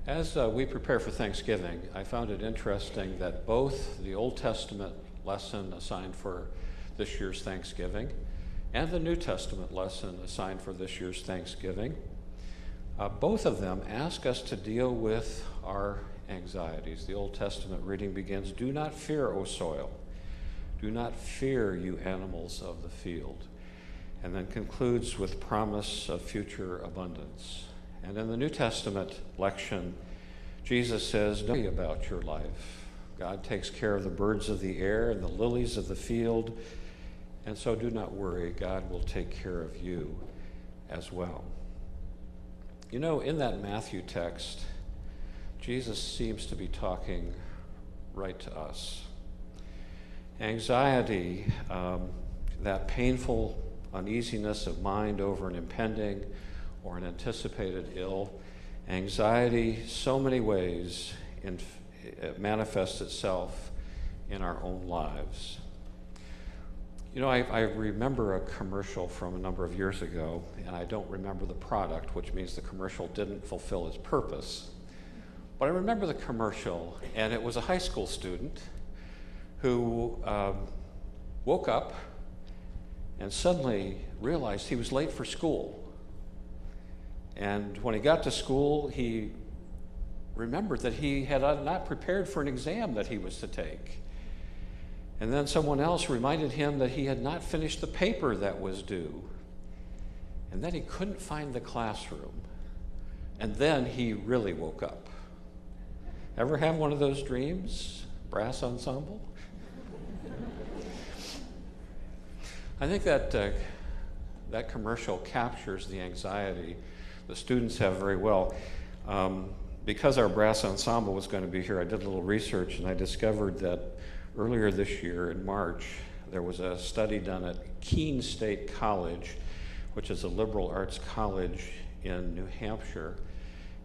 As we prepare for Thanksgiving, I found it interesting that both the Old Testament lesson assigned for this year's Thanksgiving and the New Testament lesson assigned for this year's Thanksgiving, both of them ask us to deal with our anxieties. The Old Testament reading begins, "Do not fear, O soil. Do not fear, you animals of the field," and then concludes with promise of future abundance. And in the New Testament lection, Jesus says, "Don't worry about your life. God takes care of the birds of the air and the lilies of the field, and so do not worry. God will take care of you as well." You know, in that Matthew text, Jesus seems to be talking right to us. Anxiety, that painful uneasiness of mind over an impending or an anticipated ill, anxiety, so many ways it manifests itself in our own lives. You know, I remember a commercial from a number of years ago, and I don't remember the product, which means the commercial didn't fulfill its purpose. But I remember the commercial, and it was a high school student who woke up and suddenly realized he was late for school. And when he got to school, he remembered that he had not prepared for an exam that he was to take. And then someone else reminded him that he had not finished the paper that was due. And then he couldn't find the classroom. And then he really woke up. Ever have one of those dreams? Brass ensemble? I think that commercial captures the anxiety the students have very well. Because our brass ensemble was going to be here, I did a little research and I discovered that earlier this year in March, there was a study done at Keene State College, which is a liberal arts college in New Hampshire,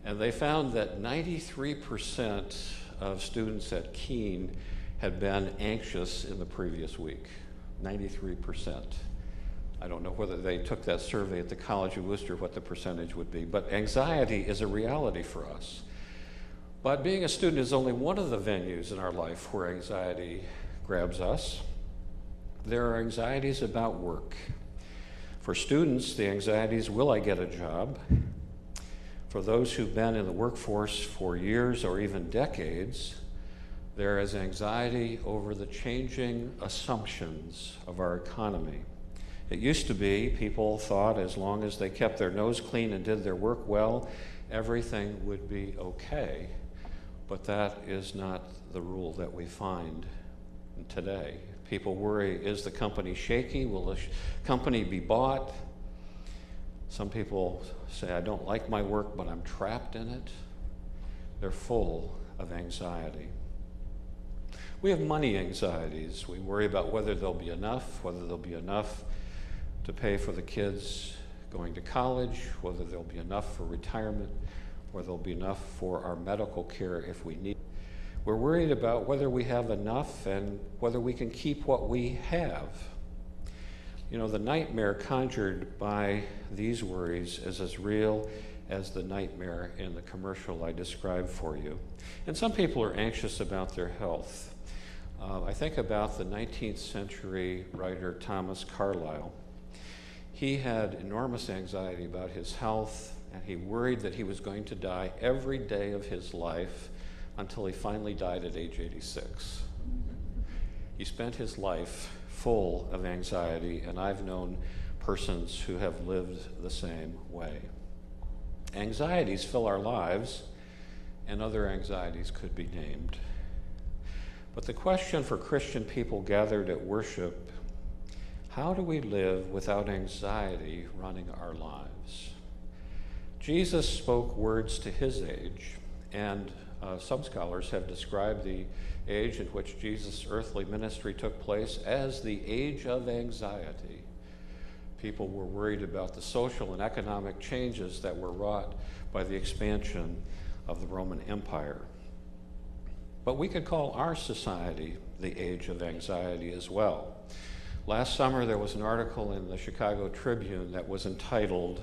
and they found that 93% of students at Keene had been anxious in the previous week. 93%. I don't know whether they took that survey at the College of Worcester, what the percentage would be, but anxiety is a reality for us. But being a student is only one of the venues in our life where anxiety grabs us. There are anxieties about work. For students, the anxiety is, will I get a job? For those who've been in the workforce for years or even decades, there is anxiety over the changing assumptions of our economy. It used to be people thought as long as they kept their nose clean and did their work well, everything would be okay. But that is not the rule that we find today. People worry, is the company shaky? Will the company be bought? Some people say, I don't like my work, but I'm trapped in it. They're full of anxiety. We have money anxieties. We worry about whether there'll be enough to pay for the kids going to college, whether there'll be enough for retirement, whether there'll be enough for our medical care if we need. We're worried about whether we have enough and whether we can keep what we have. You know, the nightmare conjured by these worries is as real as the nightmare in the commercial I described for you. And some people are anxious about their health. I think about the 19th century writer Thomas Carlyle. He had enormous anxiety about his health, and he worried that he was going to die every day of his life until he finally died at age 86. He spent his life full of anxiety, and I've known persons who have lived the same way. Anxieties fill our lives, and other anxieties could be named. But the question for Christian people gathered at worship, how do we live without anxiety running our lives? Jesus spoke words to his age, and some scholars have described the age in which Jesus' earthly ministry took place as the age of anxiety. People were worried about the social and economic changes that were wrought by the expansion of the Roman Empire. But we could call our society the age of anxiety as well. Last summer, there was an article in the Chicago Tribune that was entitled,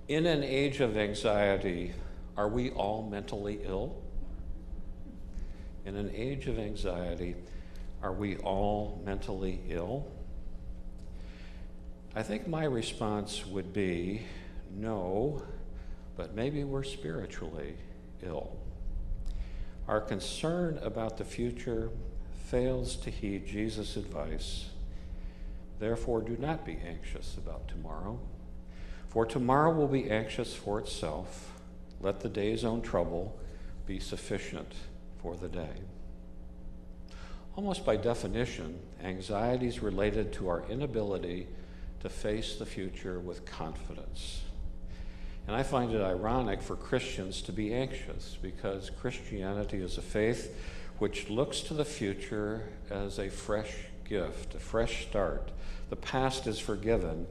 "In an Age of Anxiety, Are we all mentally ill? In an age of anxiety, are we all mentally ill? I think my response would be no, but maybe we're spiritually ill. Our concern about the future fails to heed Jesus' advice. Therefore, do not be anxious about tomorrow, for tomorrow will be anxious for itself. Let the day's own trouble be sufficient for the day. Almost by definition, anxiety is related to our inability to face the future with confidence. And I find it ironic for Christians to be anxious, because Christianity is a faith which looks to the future as a fresh gift, a fresh start. The past is forgiven,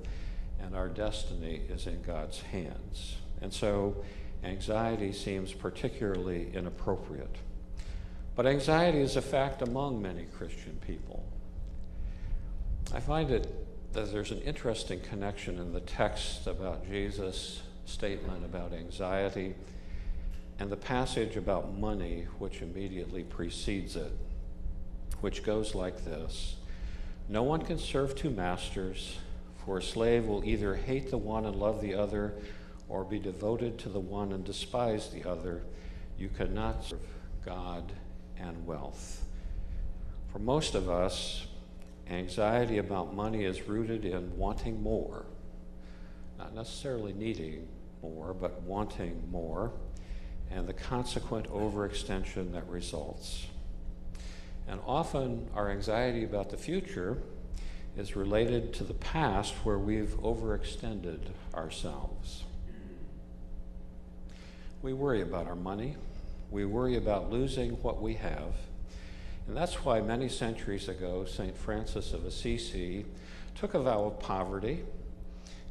and our destiny is in God's hands. And so anxiety seems particularly inappropriate. But anxiety is a fact among many Christian people. I find it that there's an interesting connection in the text about Jesus' statement about anxiety and the passage about money which immediately precedes it, which goes like this: no one can serve two masters, for a slave will either hate the one and love the other, or be devoted to the one and despise the other. You cannot serve God and wealth. For most of us, anxiety about money is rooted in wanting more, not necessarily needing more, but wanting more, and the consequent overextension that results. And often our anxiety about the future is related to the past, where we've overextended ourselves. We worry about our money. We worry about losing what we have. And that's why many centuries ago, St. Francis of Assisi took a vow of poverty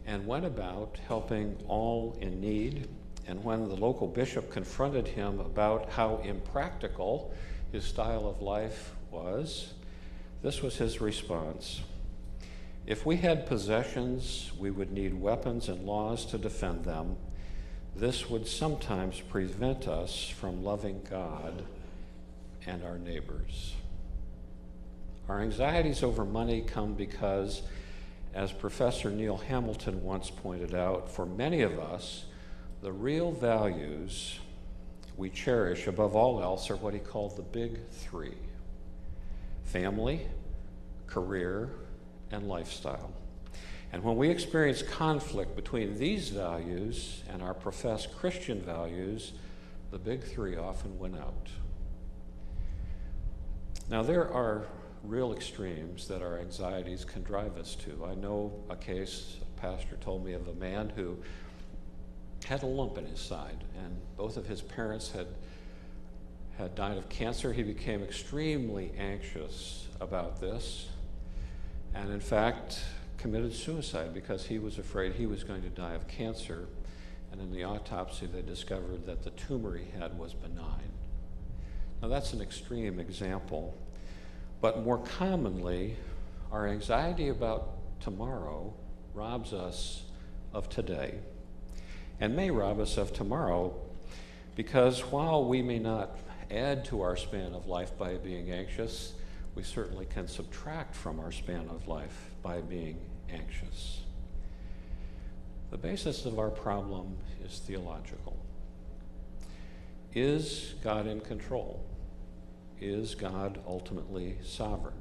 and went about helping all in need. And when the local bishop confronted him about how impractical his style of life was, this was his response: if we had possessions, we would need weapons and laws to defend them. This would sometimes prevent us from loving God and our neighbors. Our anxieties over money come because, as Professor Neil Hamilton once pointed out, for many of us, the real values we cherish above all else are what he called the big three: family, career, and lifestyle. And when we experience conflict between these values and our professed Christian values, the big three often win out. Now, there are real extremes that our anxieties can drive us to. I know a case, a pastor told me of a man who had a lump in his side, and both of his parents had died of cancer. He became extremely anxious about this, and in fact committed suicide because he was afraid he was going to die of cancer. And in the autopsy, they discovered that the tumor he had was benign. Now, that's an extreme example, but more commonly, our anxiety about tomorrow robs us of today, and may rob us of tomorrow, because while we may not add to our span of life by being anxious, we certainly can subtract from our span of life by being anxious. The basis of our problem is theological. Is God in control? Is God ultimately sovereign?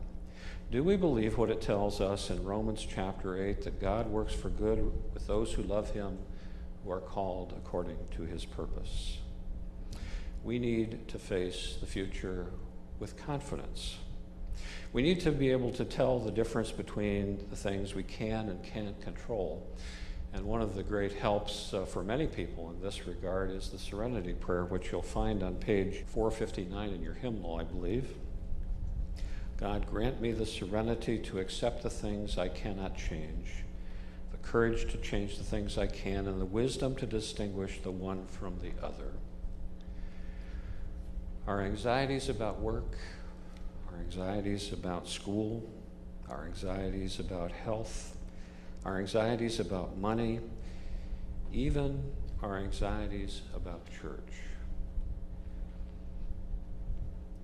Do we believe what it tells us in Romans chapter 8, that God works for good with those who love him, who are called according to his purpose? We need to face the future with confidence. We need to be able to tell the difference between the things we can and can't control. And one of the great helps for many people in this regard is the Serenity Prayer, which you'll find on page 459 in your hymnal, I believe. God, grant me the serenity to accept the things I cannot change, the courage to change the things I can, and the wisdom to distinguish the one from the other. Our anxieties about work, our anxieties about school, our anxieties about health, our anxieties about money, even our anxieties about church.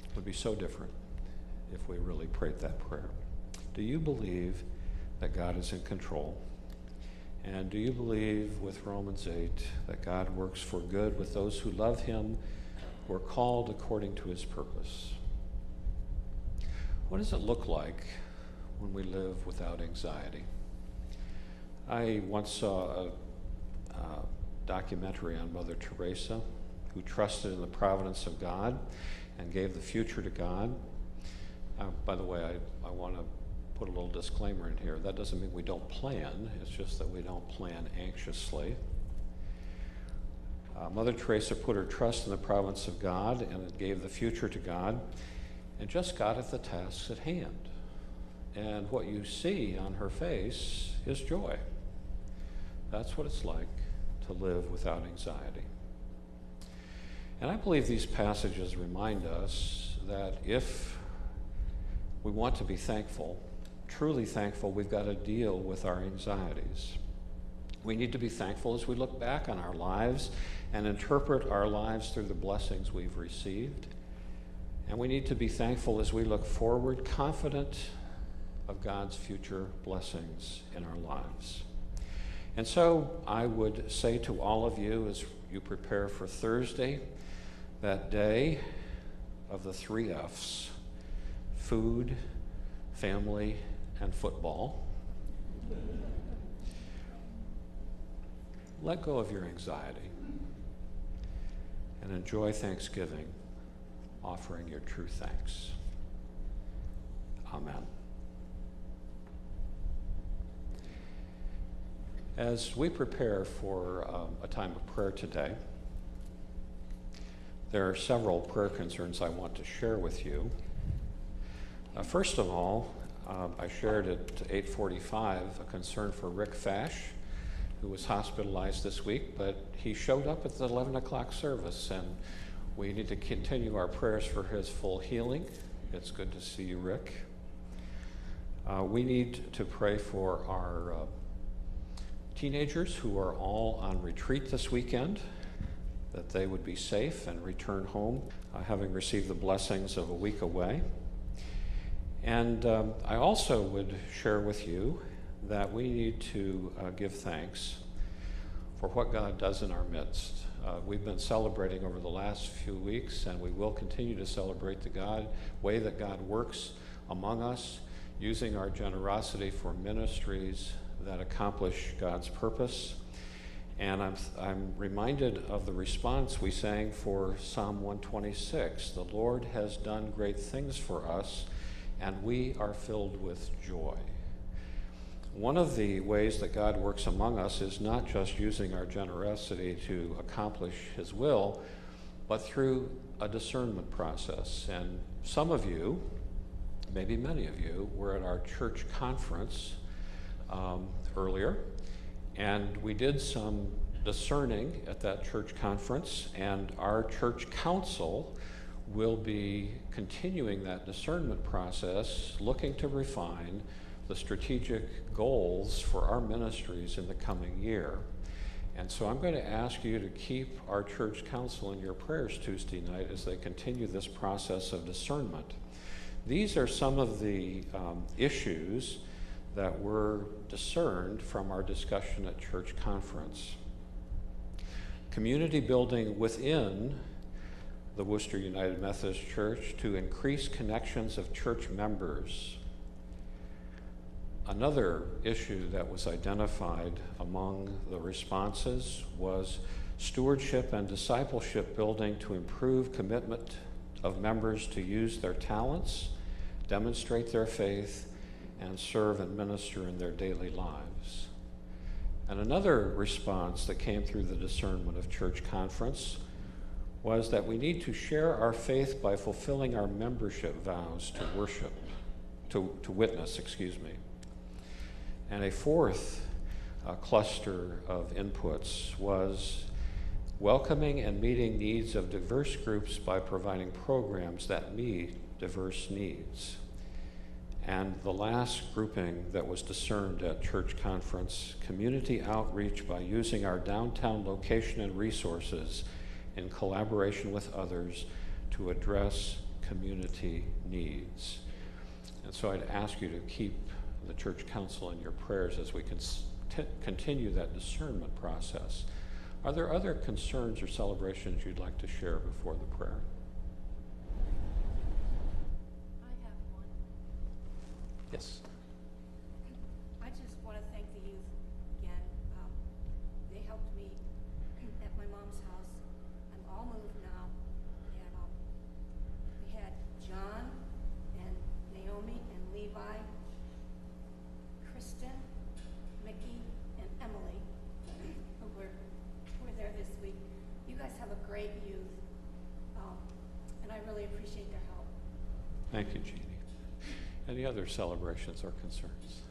It would be so different if we really prayed that prayer. Do you believe that God is in control? And do you believe with Romans 8 that God works for good with those who love him, who are called according to his purpose? What does it look like when we live without anxiety? I once saw a documentary on Mother Teresa, who trusted in the providence of God and gave the future to God. By the way, I want to put a little disclaimer in here. That doesn't mean we don't plan. It's just that we don't plan anxiously. Mother Teresa put her trust in the providence of God and gave the future to God and just got at the tasks at hand. And what you see on her face is joy. That's what it's like to live without anxiety. And I believe these passages remind us that if we want to be thankful, truly thankful, we've got to deal with our anxieties. We need to be thankful as we look back on our lives and interpret our lives through the blessings we've received. And we need to be thankful as we look forward, confident of God's future blessings in our lives. And so I would say to all of you as you prepare for Thursday, that day of the 3 F's, food, family, and football, let go of your anxiety and enjoy Thanksgiving, offering your true thanks. Amen. As we prepare for a time of prayer today, there are several prayer concerns I want to share with you. First of all, I shared at 8:45 a concern for Rick Fash, who was hospitalized this week, but he showed up at the 11 o'clock service, and we need to continue our prayers for his full healing. It's good to see you, Rick. We need to pray for our teenagers who are all on retreat this weekend, that they would be safe and return home, having received the blessings of a week away. And I also would share with you that we need to give thanks for what God does in our midst. We've been celebrating over the last few weeks, and we will continue to celebrate the way that God works among us, using our generosity for ministries that accomplish God's purpose. And I'm reminded of the response we sang for Psalm 126. The Lord has done great things for us, and we are filled with joy. One of the ways that God works among us is not just using our generosity to accomplish his will, but through a discernment process. And some of you, maybe many of you, were at our church conference earlier, and we did some discerning at that church conference, and our church council will be continuing that discernment process, looking to refine the strategic goals for our ministries in the coming year. And so I'm going to ask you to keep our church council in your prayers Tuesday night as they continue this process of discernment. These are some of the issues that were discerned from our discussion at church conference. Community building within the Worcester United Methodist Church to increase connections of church members. Another issue that was identified among the responses was stewardship and discipleship building to improve commitment of members to use their talents, demonstrate their faith, and serve and minister in their daily lives. And another response that came through the discernment of church conference was that we need to share our faith by fulfilling our membership vows to witness. And a fourth cluster of inputs was welcoming and meeting needs of diverse groups by providing programs that meet diverse needs. And the last grouping that was discerned at church conference, community outreach by using our downtown location and resources in collaboration with others to address community needs. And so I'd ask you to keep the church council in your prayers as we continue that discernment process. Are there other concerns or celebrations you'd like to share before the prayer? I have one. Yes. I just want to thank the youth again. They helped me at my mom's house. I'm all moved now. And we had John and Naomi and Levi, Kristen, Mickey, and Emily, who were there this week. You guys have a great youth, and I really appreciate their help. Thank you, Jeannie. Any other celebrations or concerns?